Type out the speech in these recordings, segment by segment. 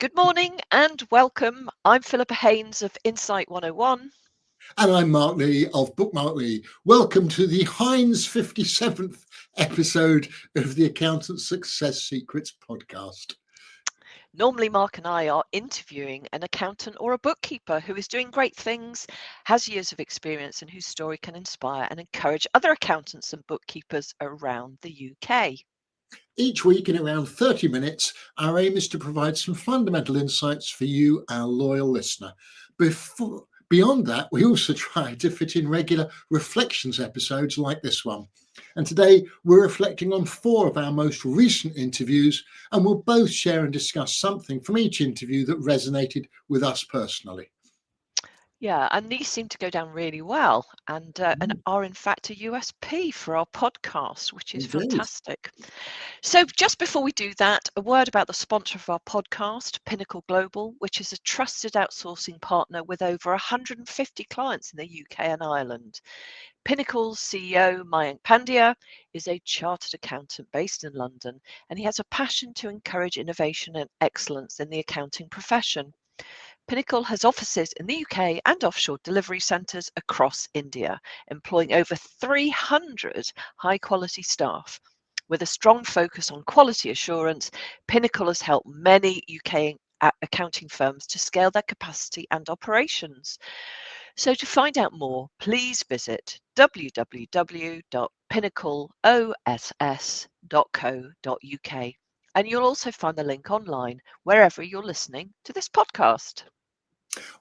Good morning and welcome. I'm Philippa Haynes of Insight 101. And I'm Mark Lee of Bookmark Lee. Welcome to the Haynes 57th episode of the Accountant Success Secrets podcast. Normally, Mark and I are interviewing an accountant or a bookkeeper who is doing great things, has years of experience, and whose story can inspire and encourage other accountants and bookkeepers around the UK. Each week, in around 30 minutes, our aim is to provide some fundamental insights for you, our loyal listener. Beyond that, we also try to fit in regular reflections episodes like this one. And today, we're reflecting on 4 of our most recent interviews, and we'll both share and discuss something from each interview that resonated with us personally. Yeah, and these seem to go down really well and are in fact a USP for our podcast, which is Indeed. fantastic. So just before we do that, a word about the sponsor of our podcast, Pinnacle Global, which is a trusted outsourcing partner with over 150 clients in the UK and Ireland. Pinnacle's CEO, Mayank Pandya, is a chartered accountant based in London, and he has a passion to encourage innovation and excellence in the accounting profession. Pinnacle has offices in the UK and offshore delivery centres across India, employing over 300 high-quality staff. With a strong focus on quality assurance, Pinnacle has helped many UK accounting firms to scale their capacity and operations. So to find out more, please visit www.pinnacleoss.co.uk. And you'll also find the link online wherever you're listening to this podcast.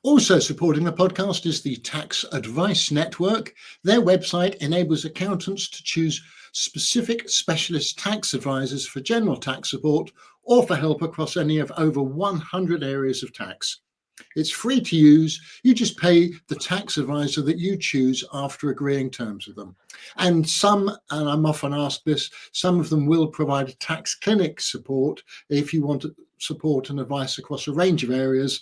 Also supporting the podcast is the Tax Advice Network. Their website enables accountants to choose specific specialist tax advisors for general tax support or for help across any of over 100 areas of tax. It's free to use. You just pay the tax advisor that you choose after agreeing terms with them. And I'm often asked this, some of them will provide a tax clinic support if you want support and advice across a range of areas.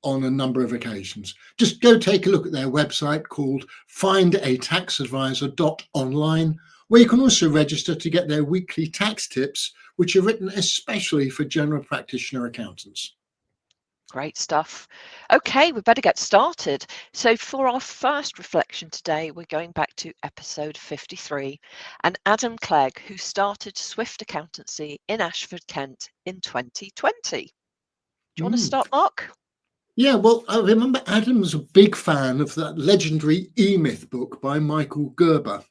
On a number of occasions. Just go take a look at their website called findataxadvisor.online, where you can also register to get their weekly tax tips, which are written especially for general practitioner accountants. Great stuff. Okay, we better get started. So for our first reflection today, we're going back to episode 53 and Adam Clegg, who started Swift Accountancy in Ashford, Kent in 2020. Do you want to start, Mark? Yeah, well, I remember Adam was a big fan of that legendary E-Myth book by Michael Gerber.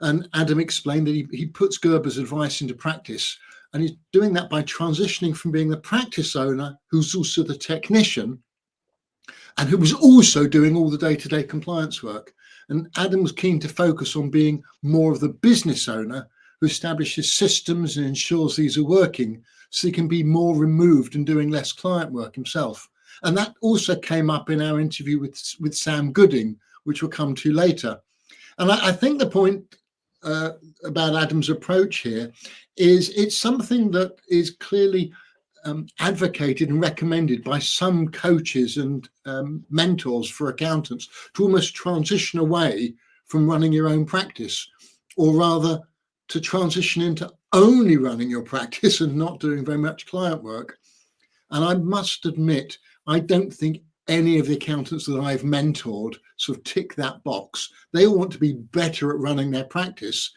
And Adam explained that he puts Gerber's advice into practice. And he's doing that by transitioning from being the practice owner, who's also the technician, and who was also doing all the day-to-day compliance work. And Adam was keen to focus on being more of the business owner who establishes systems and ensures these are working so he can be more removed and doing less client work himself. And that also came up in our interview with Sam Gooding, which we'll come to later. And I think the point about Adam's approach here is it's something that is clearly advocated and recommended by some coaches and mentors for accountants to almost transition away from running your own practice, or rather to transition into only running your practice and not doing very much client work. And I must admit, I don't think any of the accountants that I've mentored sort of tick that box. They all want to be better at running their practice,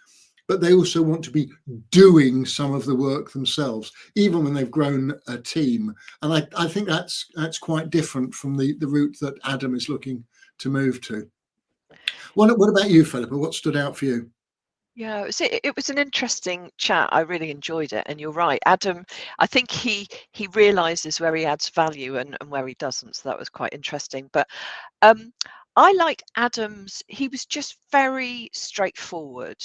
but they also want to be doing some of the work themselves, even when they've grown a team. And I think that's quite different from the route that Adam is looking to move to. What about you, Philippa? What stood out for you? Yeah, it was an interesting chat. I really enjoyed it. And you're right, Adam, I think he realizes where he adds value and where he doesn't. So that was quite interesting. But I liked Adam's, he was just very straightforward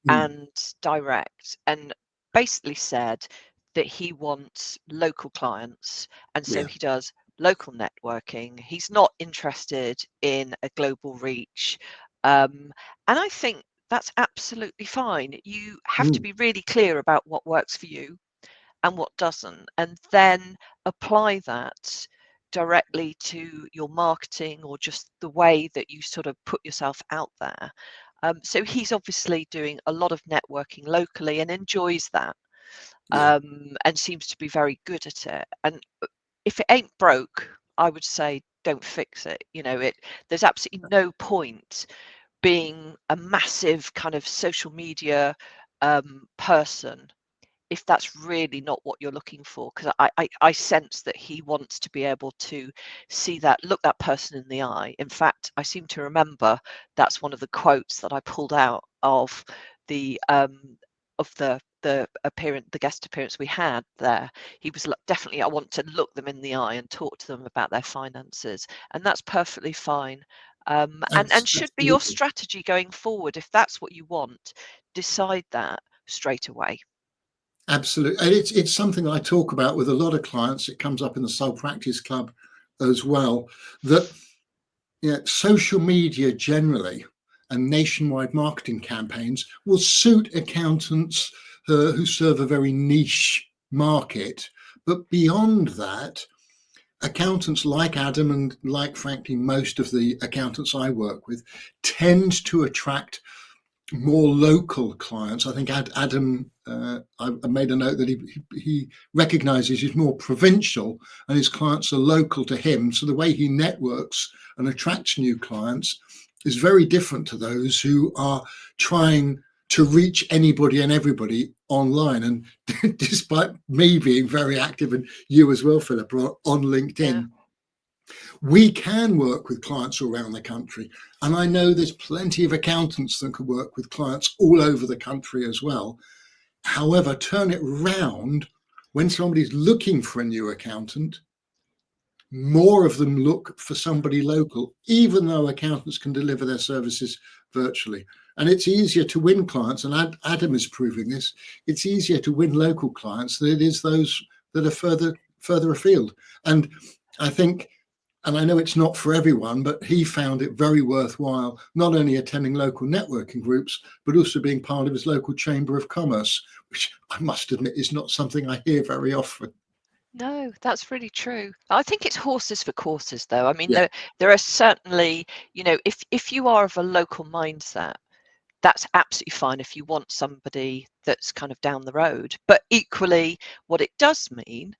and direct and basically said that he wants local clients. And so Yeah. he does local networking. He's not interested in a global reach. And I think that's absolutely fine. You have to Mm. be really clear about what works for you and what doesn't, and then apply that directly to your marketing or just the way that you sort of put yourself out there. So he's obviously doing a lot of networking locally and enjoys that, Yeah. and seems to be very good at it. And if it ain't broke, I would say don't fix it. There's absolutely no point being a massive kind of social media person if that's really not what you're looking for, because I sense that he wants to be able to look that person in the eye. In fact, I seem to remember that's one of the quotes that I pulled out of the guest appearance we had there. He was definitely, I want to look them in the eye and talk to them about their finances, and that's perfectly fine. And should be your Absolutely. strategy going forward. If that's what you want, decide that straight away. Absolutely. And it's something I talk about with a lot of clients. It comes up in the Sole Practice Club as well, that social media generally and nationwide marketing campaigns will suit accountants who serve a very niche market. But beyond that, accountants like Adam and like, frankly, most of the accountants I work with tend to attract more local clients. I think Adam, I made a note that he recognises he's more provincial and his clients are local to him. So the way he networks and attracts new clients is very different to those who are trying to reach anybody and everybody online. And despite me being very active, and you as well, Philippa, on LinkedIn, Yeah. we can work with clients around the country. And I know there's plenty of accountants that can work with clients all over the country as well. However, turn it round, when somebody's looking for a new accountant, more of them look for somebody local, even though accountants can deliver their services virtually. And it's easier to win clients, and Adam is proving this. It's easier to win local clients than it is those that are further afield. And I think, and I know it's not for everyone, but he found it very worthwhile not only attending local networking groups, but also being part of his local chamber of commerce, which I must admit is not something I hear very often. No, that's really true. I think it's horses for courses, though. I mean, Yeah, there are certainly, if you are of a local mindset, that's absolutely fine if you want somebody that's kind of down the road. But equally, what it does mean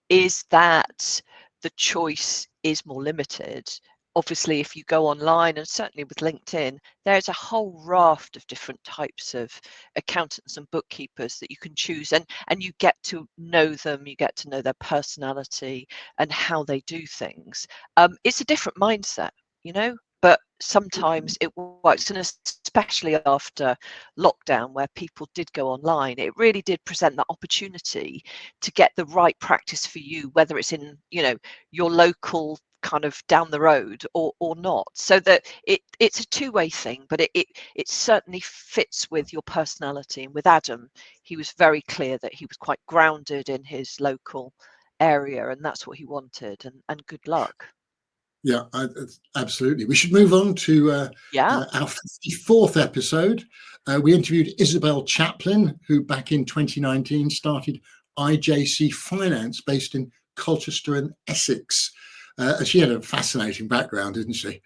is that the choice is more limited. Obviously, if you go online, and certainly with LinkedIn, there's a whole raft of different types of accountants and bookkeepers that you can choose, and you get to know them, you get to know their personality and how they do things. It's a different mindset, but sometimes it works, and especially after lockdown where people did go online, it really did present that opportunity to get the right practice for you, whether it's in your local kind of down the road or not, so that it's a two-way thing, but it certainly fits with your personality. And with Adam, he was very clear that he was quite grounded in his local area, and that's what he wanted, and good luck. yeah, absolutely. We should move on to Yeah. our 54th episode. We interviewed Isobel Chaplin, who back in 2019 started IJC Finance based in Colchester and Essex. She had a fascinating background, didn't she?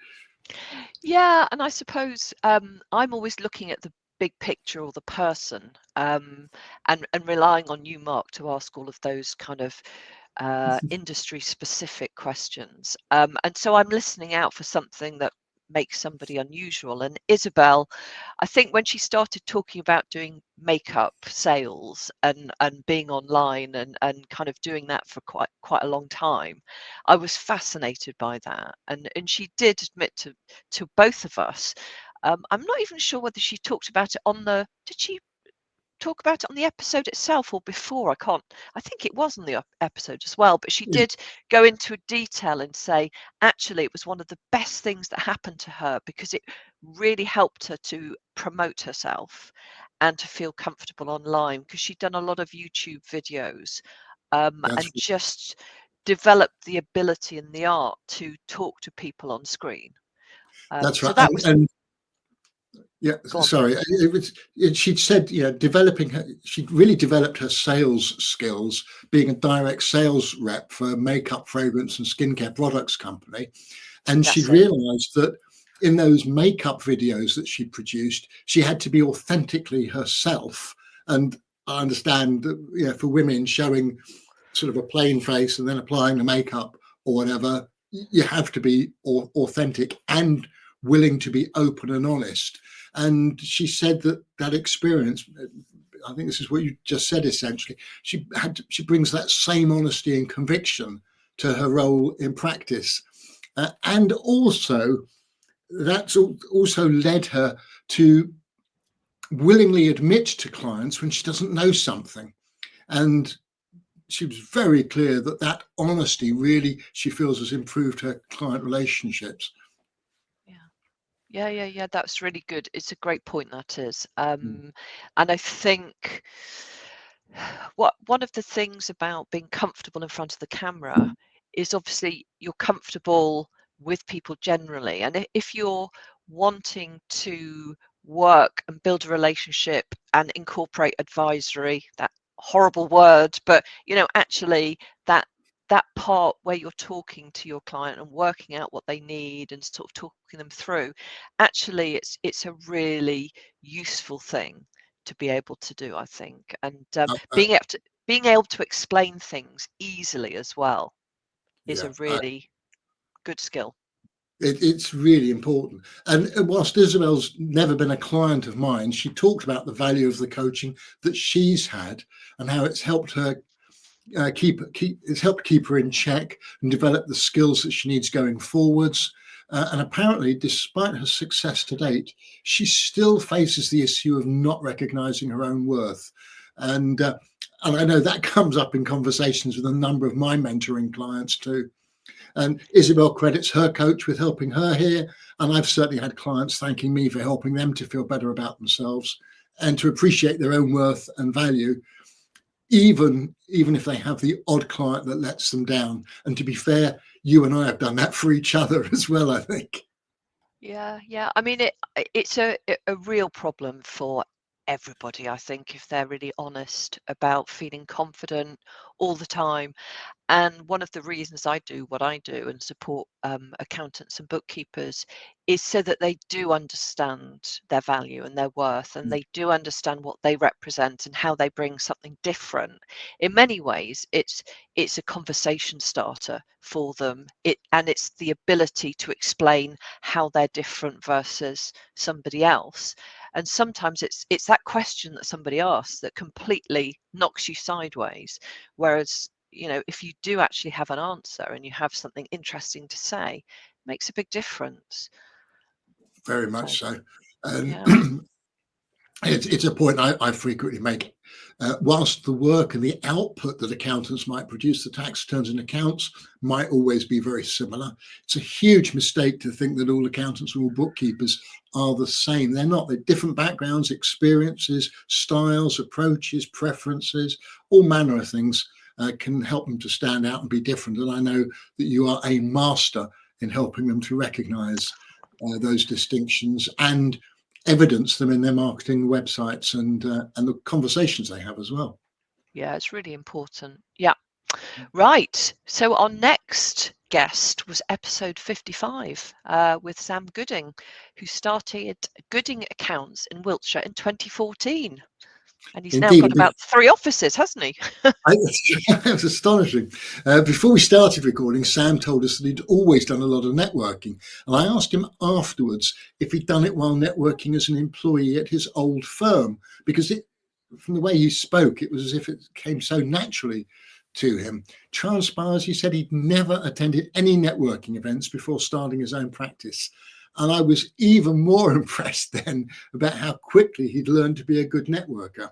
Yeah, and I suppose I'm always looking at the big picture or the person, and relying on you, Mark, to ask all of those kind of industry specific questions. And so I'm listening out for something that makes somebody unusual. And Isobel, I think when she started talking about doing makeup sales and being online and kind of doing that for quite a long time, I was fascinated by that. And she did admit to both of us. I'm not even sure whether she talked about it did she talk about it on the episode itself or before? I think it was on the episode as well, but she Yeah, did go into detail and say actually it was one of the best things that happened to her, because it really helped her to promote herself and to feel comfortable online, because she'd done a lot of YouTube videos, that's and just developed the ability and the art to talk to people on screen. that's So right. that was Yeah, go on. sorry. She'd said, she'd really developed her sales skills being a direct sales rep for a makeup, fragrance, and skincare products company. And she'd That's it. realized that in those makeup videos that she produced, she had to be authentically herself. And I understand that, for women, showing sort of a plain face and then applying the makeup or whatever. You have to be authentic and willing to be open and honest. And she said that experience, I think this is what you just said, essentially, she brings that same honesty and conviction to her role in practice. And also, that's also led her to willingly admit to clients when she doesn't know something. And she was very clear that honesty really, she feels, has improved her client relationships. Yeah. That's really good. It's a great point, that is. And I think one of the things about being comfortable in front of the camera is obviously you're comfortable with people generally. And if you're wanting to work and build a relationship and incorporate advisory, that horrible word, but actually that part where you're talking to your client and working out what they need and sort of talking them through, actually it's a really useful thing to be able to do, I think. And being able to explain things easily as well is Yeah, a really good skill. it's really important. And whilst Isobel's never been a client of mine, she talked about the value of the coaching that she's had and how it's helped her it's helped keep her in check and develop the skills that she needs going forwards. And apparently, despite her success to date, she still faces the issue of not recognizing her own worth. And I know that comes up in conversations with a number of my mentoring clients too. And Isobel credits her coach with helping her here. And I've certainly had clients thanking me for helping them to feel better about themselves and to appreciate their own worth and value, even if they have the odd client that lets them down. And to be fair, you and I have done that for each other as well, I think. Yeah. I mean, it's a real problem for everybody, I think, if they're really honest about feeling confident all the time. And one of the reasons I do what I do and support accountants and bookkeepers is so that they do understand their value and their worth, and they do understand what they represent and how they bring something different. In many ways, it's a conversation starter for them. It's the ability to explain how they're different versus somebody else. And sometimes it's that question that somebody asks that completely knocks you sideways. Whereas, if you do actually have an answer and you have something interesting to say, it makes a big difference. Very So, much so. And yeah. it's a point I frequently make. Whilst the work and the output that accountants might produce, the tax returns and accounts might always be very similar. It's a huge mistake to think that all accountants and all bookkeepers are the same. They're not. They're different backgrounds, experiences, styles, approaches, preferences, all manner of things can help them to stand out and be different. And I know that you are a master in helping them to recognise those distinctions and evidence them in their marketing websites and the conversations they have as well. Yeah, it's really important. Yeah. Right. So our next guest was episode 55 with Sam Gooding, who started Gooding Accounts in Wiltshire in 2014. And he's now got Indeed, about 3 offices, hasn't he? That's astonishing. Before we started recording, Sam told us that he'd always done a lot of networking. And I asked him afterwards if he'd done it while networking as an employee at his old firm, because from the way he spoke, it was as if it came so naturally to him. Transpires, he said he'd never attended any networking events before starting his own practice. And I was even more impressed then about how quickly he'd learned to be a good networker.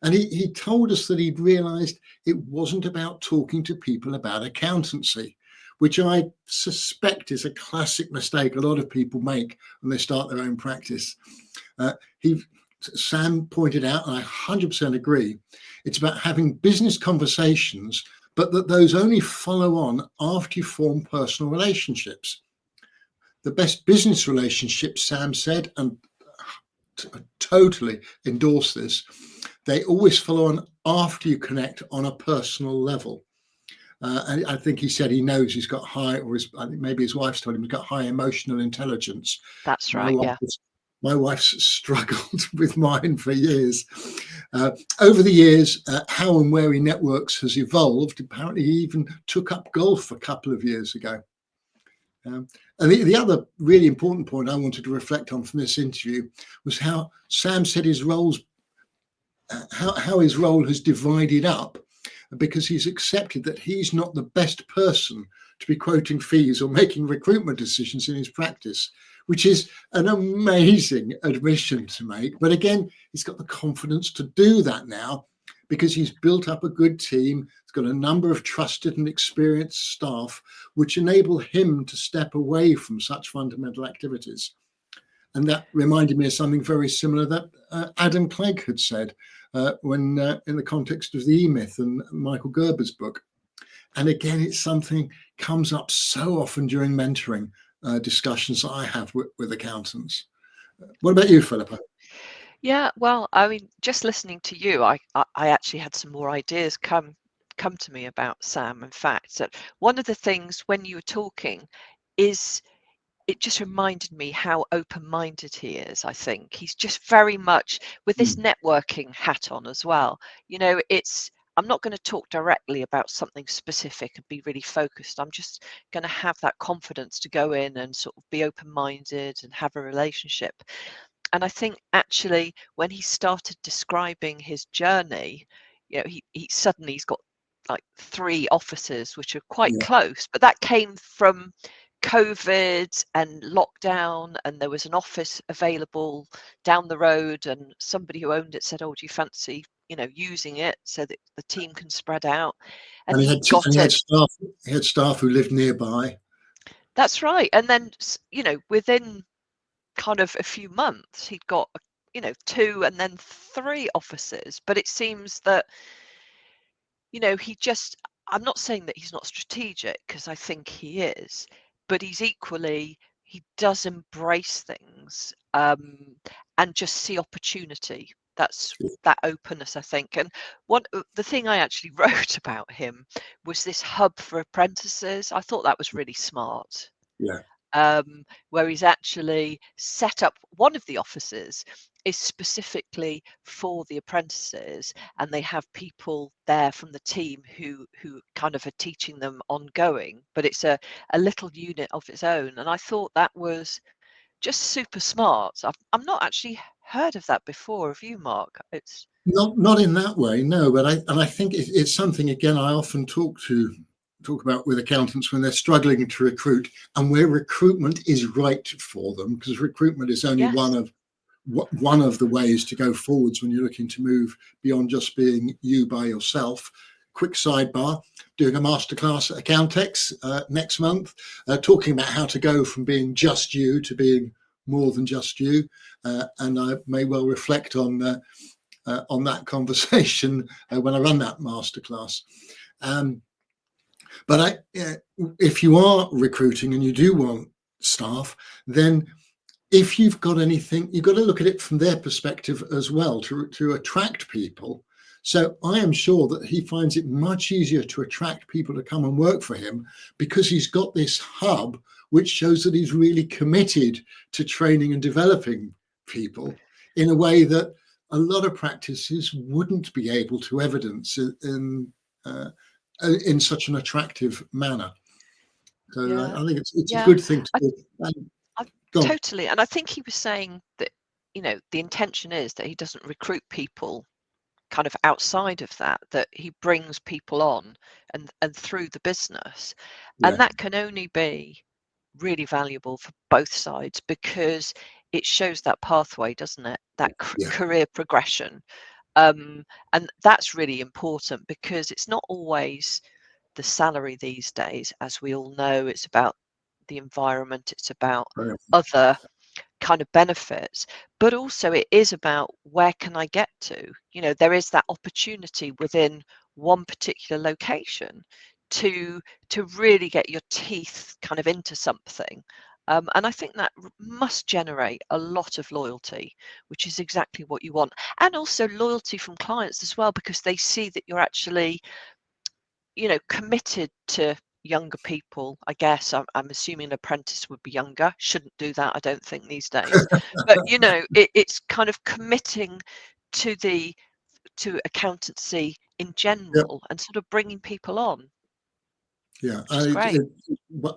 And he told us that he'd realised it wasn't about talking to people about accountancy, which I suspect is a classic mistake a lot of people make when they start their own practice. Sam pointed out, and I 100% agree, it's about having business conversations, but that those only follow on after you form personal relationships. The best business relationships, Sam said, and totally endorse this, they always follow on after you connect on a personal level. And I think he said he knows he's got high, or I think maybe his wife's told him he's got high emotional intelligence. That's right, yeah. My wife's struggled with mine for years. Over the years, how and where he networks has evolved. Apparently, he even took up golf a couple of years ago. And the other really important point I wanted to reflect on from this interview was how Sam said his roles, how his role has divided up, because he's accepted that he's not the best person to be quoting fees or making recruitment decisions in his practice, which is an amazing admission to make. But again, he's got the confidence to do that now because he's built up a good team. He's got a number of trusted and experienced staff, which enable him to step away from such fundamental activities. And that reminded me of something very similar that Adam Clegg had said when in the context of the E-Myth and Michael Gerber's book. And again, it's something comes up so often during mentoring discussions that I have with accountants. What about you, Philippa? Yeah, well, I mean, just listening to you, I actually had some more ideas come to me about Sam. In fact, that one of the things when you were talking is it just reminded me how open-minded he is. I think he's just very much with this networking hat on as well. You know, I'm not going to talk directly about something specific and be really focused. I'm just going to have that confidence to go in and sort of be open-minded and have a relationship. And I think actually when he started describing his journey, you know, he's got like 3 offices which are quite Yeah, close, but that came from COVID and lockdown, and there was an office available down the road, and somebody who owned it said, "Oh, do you fancy, you know, using it so that the team can spread out?" And and he got he had it. staff. He had staff who lived nearby. That's right. And then, you know, within kind of a few months, he'd got, you know, 2 and then 3 offices. But it seems that, you know, I'm not saying that he's not strategic because I think he is, but he does embrace things and just see opportunity. That's that openness, I think. And the thing I actually wrote about him was this hub for apprentices. I thought that was really smart. Yeah, Where he's actually set up one of the offices is specifically for the apprentices, and they have people there from the team who kind of are teaching them ongoing, but it's a little unit of its own. And I thought that was just super smart. I'm not actually heard of that before. Have you, Mark? It's not in that way, no. But I think it's something again I often talk about with accountants when they're struggling to recruit and where recruitment is right for them, because recruitment is only yes, one of the ways to go forwards when you're looking to move beyond just being you by yourself. Quick sidebar, doing a masterclass at Accountex next month, talking about how to go from being just you to being more than just you. And I may well reflect on that conversation when I run that masterclass. But if you are recruiting and you do want staff, then if you've got anything, you've got to look at it from their perspective as well to attract people. So I am sure that he finds it much easier to attract people to come and work for him because he's got this hub which shows that he's really committed to training and developing people in a way that a lot of practices wouldn't be able to evidence in such an attractive manner. So yeah, I think it's a yeah. good thing to I, do. I Go on. totally, and I think he was saying that, you know, the intention is that he doesn't recruit people kind of outside of that, that he brings people on and through the business. And Yeah, that can only be really valuable for both sides because it shows that pathway, doesn't it? That yeah, career progression. And that's really important because it's not always the salary these days. As we all know, it's about the environment, it's about right. other kind of benefits, but also it is about where can I get to? You know, there is that opportunity within one particular location to really get your teeth kind of into something. And I think that must generate a lot of loyalty, which is exactly what you want. And also loyalty from clients as well, because they see that you're actually, you know, committed to younger people, I guess. I'm assuming an apprentice would be younger. Shouldn't do that, I don't think, these days. But it's kind of committing to accountancy in Yeah, general and sort of bringing people on, yeah, which is great.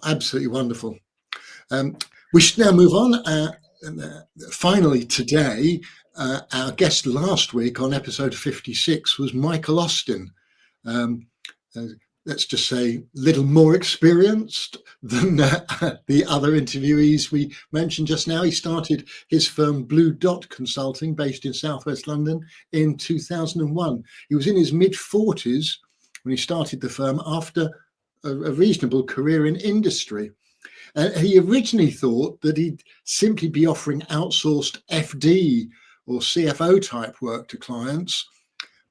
absolutely wonderful. We should now move on. Finally, today, our guest last week on episode 56 was Michael Austin. Um, uh, let's just say little more experienced than the other interviewees we mentioned just now. He started his firm Blue Dot Consulting, based in Southwest London, in 2001. He was in his mid-40s when he started the firm after a reasonable career in industry. He originally thought that he'd simply be offering outsourced FD or CFO type work to clients,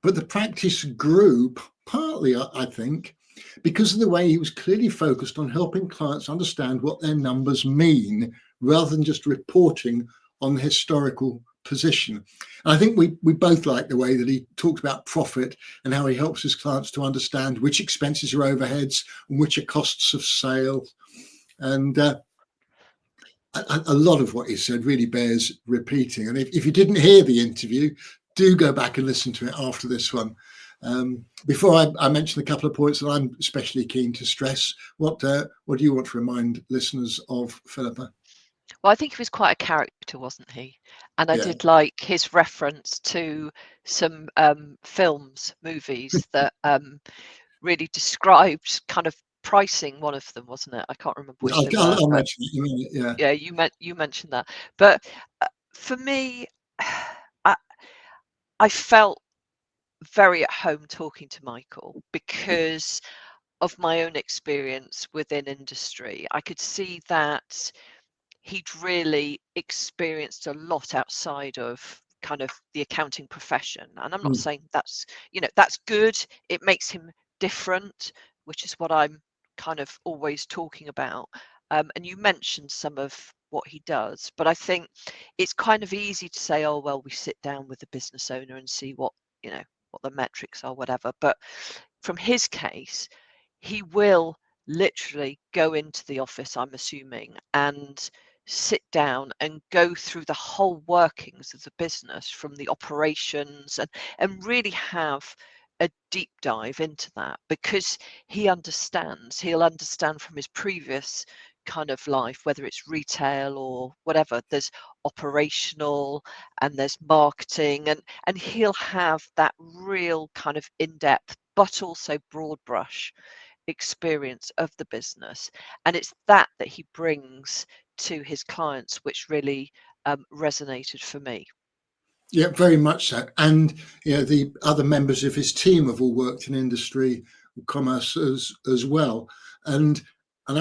but the practice grew partly, I think, because of the way he was clearly focused on helping clients understand what their numbers mean rather than just reporting on the historical position. And I think we both like the way that he talked about profit and how he helps his clients to understand which expenses are overheads and which are costs of sale. And a lot of what he said really bears repeating. And if you didn't hear the interview, do go back and listen to it after this one. Before I mention a couple of points that I'm especially keen to stress, what do you want to remind listeners of, Philippa? Well, I think he was quite a character, wasn't he? And I Yeah. did like his reference to some movies that really described kind of pricing. One of them, wasn't it? I can't remember which they were, I'll but mention it in a minute. Yeah. yeah, you mentioned that. But for me, I, I felt very at home talking to Michael because of my own experience within industry. I could see that he'd really experienced a lot outside of kind of the accounting profession. And I'm not Mm. saying that's good. It makes him different, which is what I'm kind of always talking about. And you mentioned some of what he does, but I think it's kind of easy to say, oh, well, we sit down with the business owner and see what the metrics are, whatever. But from his case, he will literally go into the office, I'm assuming, and sit down and go through the whole workings of the business from the operations and really have a deep dive into that because he'll understand from his previous kind of life, whether it's retail or whatever. There's operational and there's marketing, and he'll have that real kind of in-depth but also broad brush experience of the business, and it's that he brings to his clients which really resonated for me. Yeah, very much so. And the other members of his team have all worked in industry, commerce as well. And I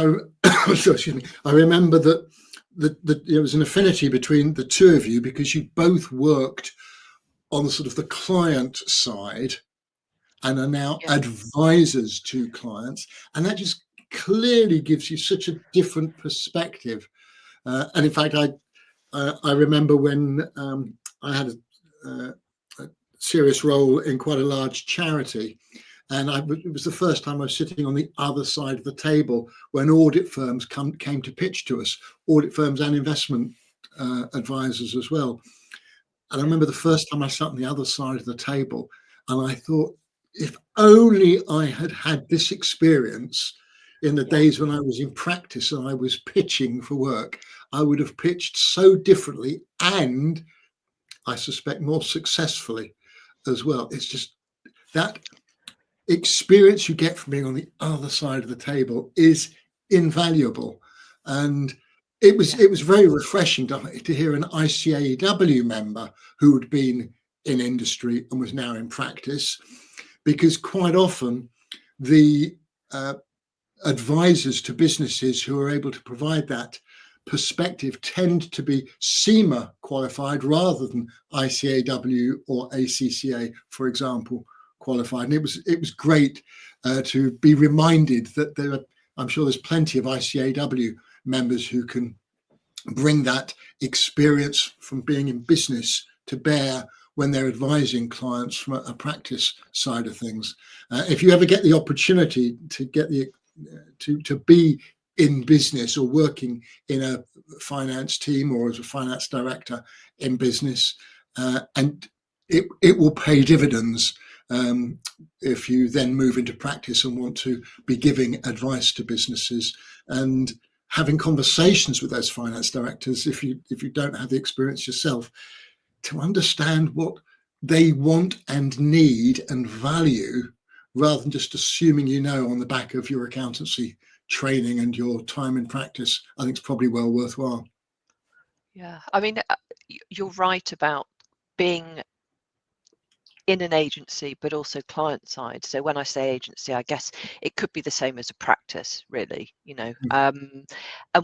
so, excuse me. I remember that there was an affinity between the two of you because you both worked on sort of the client side and are now Yeah, advisors to clients, and that just clearly gives you such a different perspective. And in fact, I remember when I had a serious role in quite a large charity. And it was the first time I was sitting on the other side of the table when audit firms came to pitch to us, audit firms and investment advisors as well. And I yeah, remember the first time I sat on the other side of the table, and I thought, if only I had had this experience in the yeah, days when I was in practice and I was pitching for work, I would have pitched so differently and I suspect more successfully as well. It's just that experience you get from being on the other side of the table is invaluable. And it was yeah, it was very refreshing to hear an ICAEW member who had been in industry and was now in practice, because quite often the advisors to businesses who are able to provide that perspective tend to be CIMA qualified rather than ICAW or ACCA, for example, qualified. And it was great to be reminded that I'm sure there's plenty of ICAW members who can bring that experience from being in business to bear when they're advising clients from a practice side of things. If you ever get the opportunity to get the to be in business or working in a finance team or as a finance director in business, and it will pay dividends if you then move into practice and want to be giving advice to businesses and having conversations with those finance directors, if you don't have the experience yourself, to understand what they want and need and value, rather than just assuming on the back of your accountancy training and your time in practice. I think it's probably well worthwhile. Yeah, I mean, you're right about being in an agency, but also client side. So when I say agency, I guess it could be the same as a practice, really, and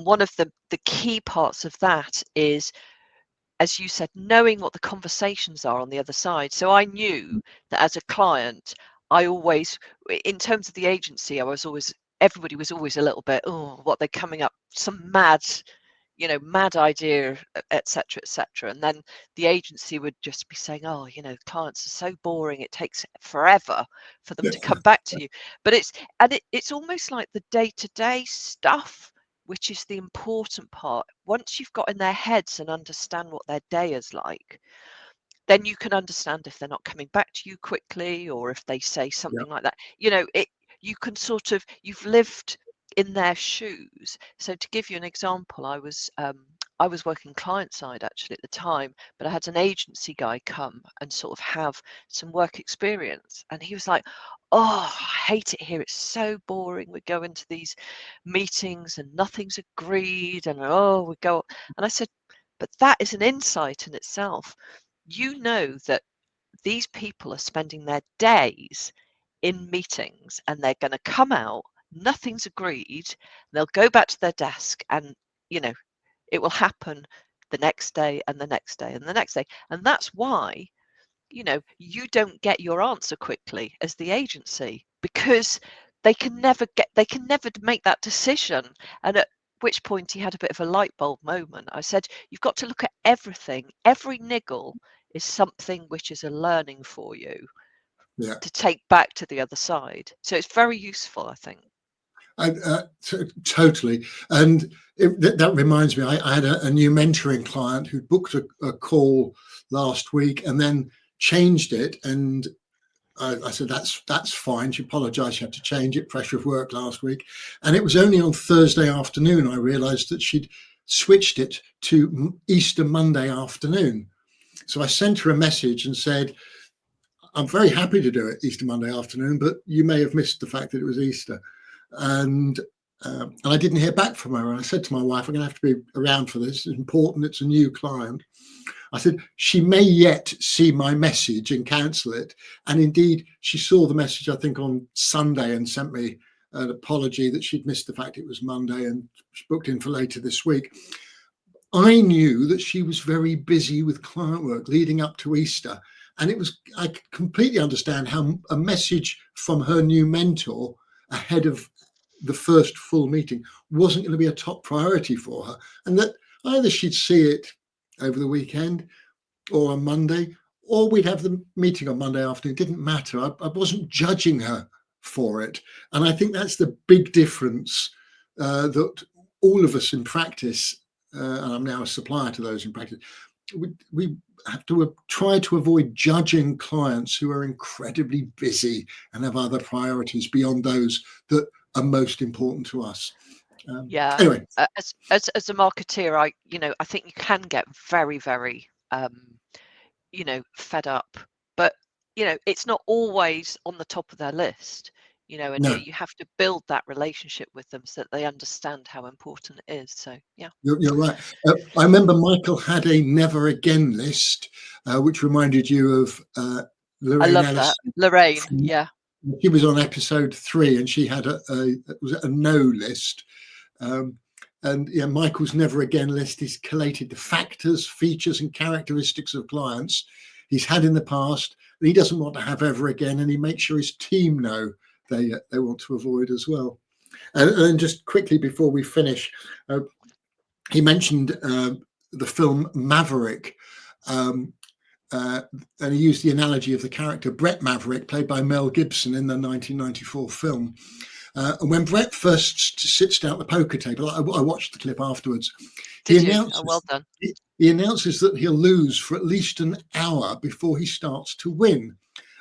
one of the key parts of that is, as you said, knowing what the conversations are on the other side. So I knew that as a client, I always, in terms of the agency, everybody was always a little bit, oh, what they're coming up, some mad idea, etc., etc. And then the agency would just be saying, oh, clients are so boring, it takes forever for them to come back to you. But it's almost like the day-to-day stuff, which is the important part. Once you've got in their heads and understand what their day is like, then you can understand if they're not coming back to you quickly, or if they say something like that. You can you've lived in their shoes. So to give you an example, I was working client side actually at the time, but I had an agency guy come and sort of have some work experience, and he was like, oh, I hate it here, it's so boring, we go into these meetings and nothing's agreed, and we go. And I said, but that is an insight in itself. That these people are spending their days in meetings, and they're going to come out, nothing's agreed, they'll go back to their desk, and it will happen the next day and the next day and the next day. And that's why you don't get your answer quickly as the agency, because they can never make that decision. And at which point he had a bit of a light bulb moment. I said, you've got to look at everything. Every niggle is something which is a learning for you to take back to the other side. So it's very useful, I think. Totally. And that reminds me, I had a new mentoring client who booked a call last week and then changed it. And I said, that's fine. She apologized. She had to change it. Pressure of work last week. And it was only on Thursday afternoon I realized that she'd switched it to Easter Monday afternoon. So I sent her a message and said, I'm very happy to do it Easter Monday afternoon, but you may have missed the fact that it was Easter. And I didn't hear back from her. And I said to my wife, I'm going to have to be around for this. It's important. It's a new client. I said, she may yet see my message and cancel it. And indeed, she saw the message, I think, on Sunday and sent me an apology that she'd missed the fact it was Monday and she booked in for later this week. I knew that she was very busy with client work leading up to Easter. And I could completely understand how a message from her new mentor ahead of the first full meeting wasn't going to be a top priority for her. And that either she'd see it over the weekend or on Monday, or we'd have the meeting on Monday afternoon. It didn't matter. I wasn't judging her for it. And I think that's the big difference that all of us in practice, and I'm now a supplier to those in practice, we have to try to avoid judging clients who are incredibly busy and have other priorities beyond those that are most important to us. Anyway, as a marketeer, I think you can get very, very fed up, but it's not always on the top of their list. And no. you have to build that relationship with them so that they understand how important it is. So yeah, you're right. I remember Michael had a never again list, which reminded you of Lorraine. I love that. Lorraine, yeah. She was on episode 3 and she had a no list. And yeah, Michael's never again list is collated the factors, features and characteristics of clients he's had in the past and he doesn't want to have ever again, and he makes sure his team know they want to avoid as well. And just quickly before we finish, he mentioned the film Maverick, and he used the analogy of the character Brett Maverick, played by Mel Gibson in the 1994 film. And when Brett first sits down at the poker table, I watched the clip afterwards. Did you? Oh, well done. He announces that he'll lose for at least an hour before he starts to win.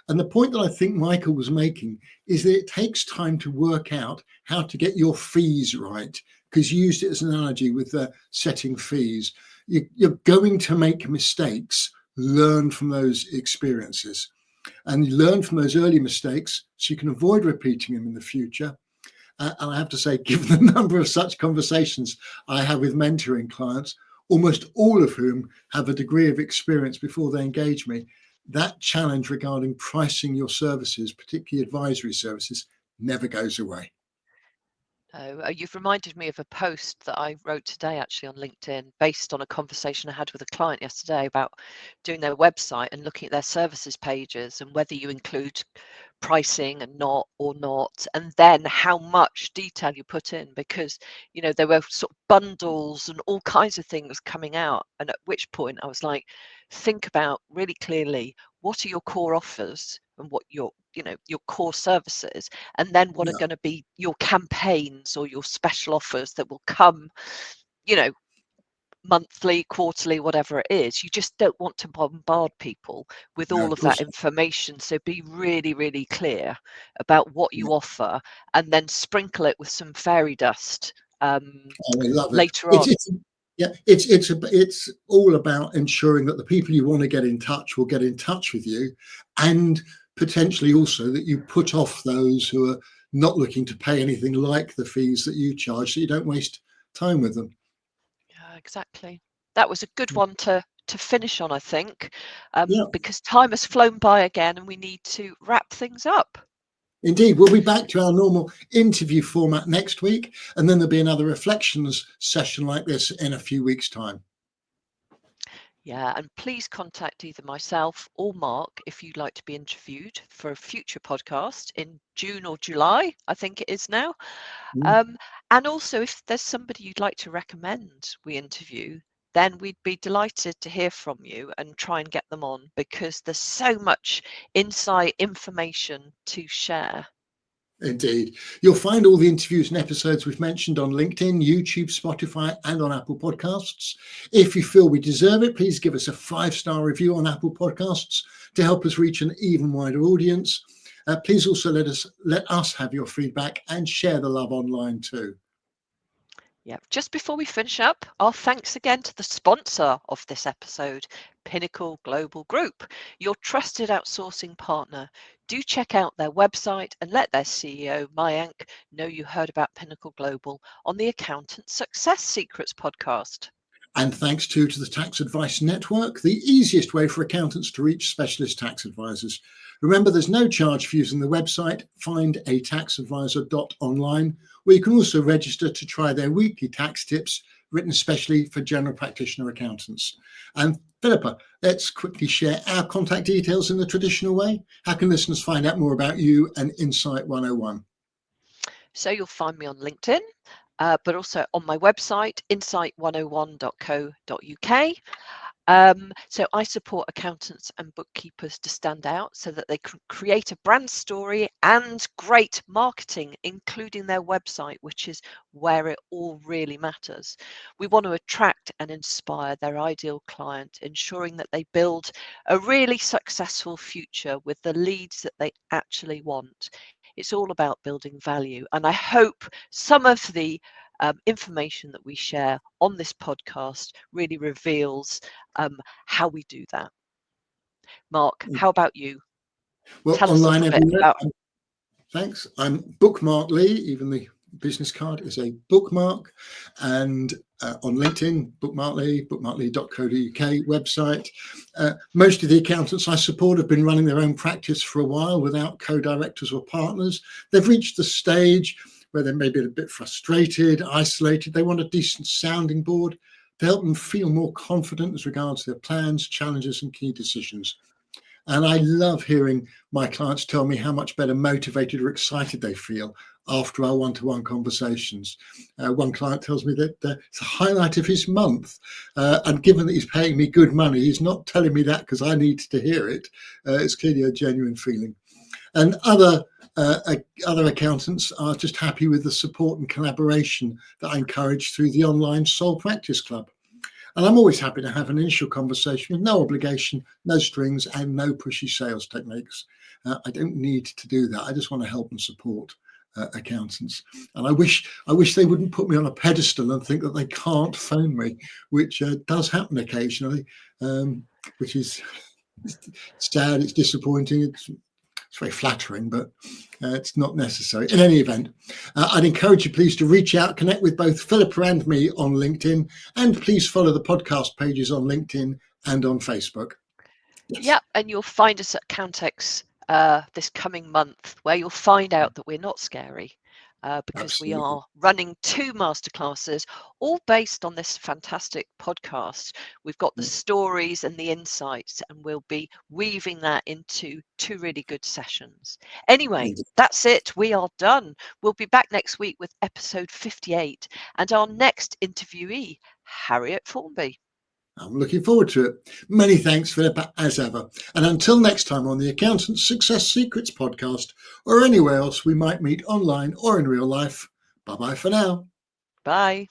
And the point that I think Michael was making is that it takes time to work out how to get your fees right, because you used it as an analogy with setting fees. You're going to make mistakes. Learn from those experiences and learn from those early mistakes so you can avoid repeating them in the future. And I have to say, given the number of such conversations I have with mentoring clients, almost all of whom have a degree of experience before they engage me, that challenge regarding pricing your services, particularly advisory services, never goes away. You've reminded me of a post that I wrote today actually on LinkedIn based on a conversation I had with a client yesterday about doing their website and looking at their services pages and whether you include pricing and not or not, and then how much detail you put in, because there were sort of bundles and all kinds of things coming out, and at which point I was like, think about really clearly what are your core offers and what your core services, and then what are going to be your campaigns or your special offers that will come monthly, quarterly, whatever it is. You just don't want to bombard people with all of that information. So be really, really clear about what you offer, and then sprinkle it with some fairy dust later on. It's all about ensuring that the people you want to get in touch will get in touch with you, and potentially also that you put off those who are not looking to pay anything like the fees that you charge, so you don't waste time with them. Yeah, exactly. That was a good one to finish on, I think, Yeah. because time has flown by again and we need to wrap things up. Indeed, we'll be back to our normal interview format next week, and then there'll be another reflections session like this in a few weeks' time. Yeah, and please contact either myself or Mark if you'd like to be interviewed for a future podcast in June or July, I think it is now. And also, if there's somebody you'd like to recommend we interview, then we'd be delighted to hear from you and try and get them on, because there's so much insight information to share. Indeed. You'll find all the interviews and episodes we've mentioned on LinkedIn, YouTube, Spotify, and on Apple Podcasts. If you feel we deserve it, please give us a 5-star review on Apple Podcasts to help us reach an even wider audience. Please also let us have your feedback and share the love online too. Yeah, just before we finish up, our thanks again to the sponsor of this episode, Pinnacle Global Group, your trusted outsourcing partner. Do check out their website and let their CEO, Mayank, know you heard about Pinnacle Global on the Accountant Success Secrets podcast. And thanks too to the Tax Advice Network, the easiest way for accountants to reach specialist tax advisors. Remember, there's no charge for using the website findataxadvisor.online, where you can also register to try their weekly tax tips written especially for general practitioner accountants. And Philippa, let's quickly share our contact details in the traditional way. How can listeners find out more about you and Insight 101? So you'll find me on LinkedIn, but also on my website, insight101.co.uk. So I support accountants and bookkeepers to stand out so that they can create a brand story and great marketing, including their website, which is where it all really matters. We want to attract and inspire their ideal client, ensuring that they build a really successful future with the leads that they actually want. It's all about building value. And I hope some of the information that we share on this podcast really reveals how we do that. Mark, how about you? Well, Tell us a online little bit everywhere. about. Thanks. I'm Bookmark Lee. Even the business card is a bookmark. And on LinkedIn, Bookmark Lee, bookmarklee.co.uk website. Most of the accountants I support have been running their own practice for a while without co-directors or partners. They've reached the stage where they may be a bit frustrated, isolated. They want a decent sounding board to help them feel more confident as regards their plans, challenges, and key decisions. And I love hearing my clients tell me how much better motivated or excited they feel after our one-to-one conversations. One client tells me that it's a highlight of his month. And given that he's paying me good money, he's not telling me that because I need to hear it. It's clearly a genuine feeling. And other other accountants are just happy with the support and collaboration that I encourage through the online Sole Practice Club. And I'm always happy to have an initial conversation with no obligation, no strings, and no pushy sales techniques. I don't need to do that. I just want to help and support accountants. And I wish they wouldn't put me on a pedestal and think that they can't phone me, which does happen occasionally, which is sad. It's disappointing. It's very flattering, but it's not necessary. In any event, I'd encourage you please to reach out, connect with both Philippa and me on LinkedIn, and please follow the podcast pages on LinkedIn and on Facebook. Yes. Yeah, and you'll find us at Countex this coming month, where you'll find out that we're not scary. Because Absolutely. We are running 2 masterclasses, all based on this fantastic podcast. We've got the stories and the insights, and we'll be weaving that into 2 really good sessions. Anyway, that's it. We are done. We'll be back next week with episode 58 and our next interviewee, Harriet Formby. I'm looking forward to it. Many thanks, Philippa, as ever. And until next time on the Accountant's Success Secrets podcast, or anywhere else we might meet online or in real life, bye-bye for now. Bye.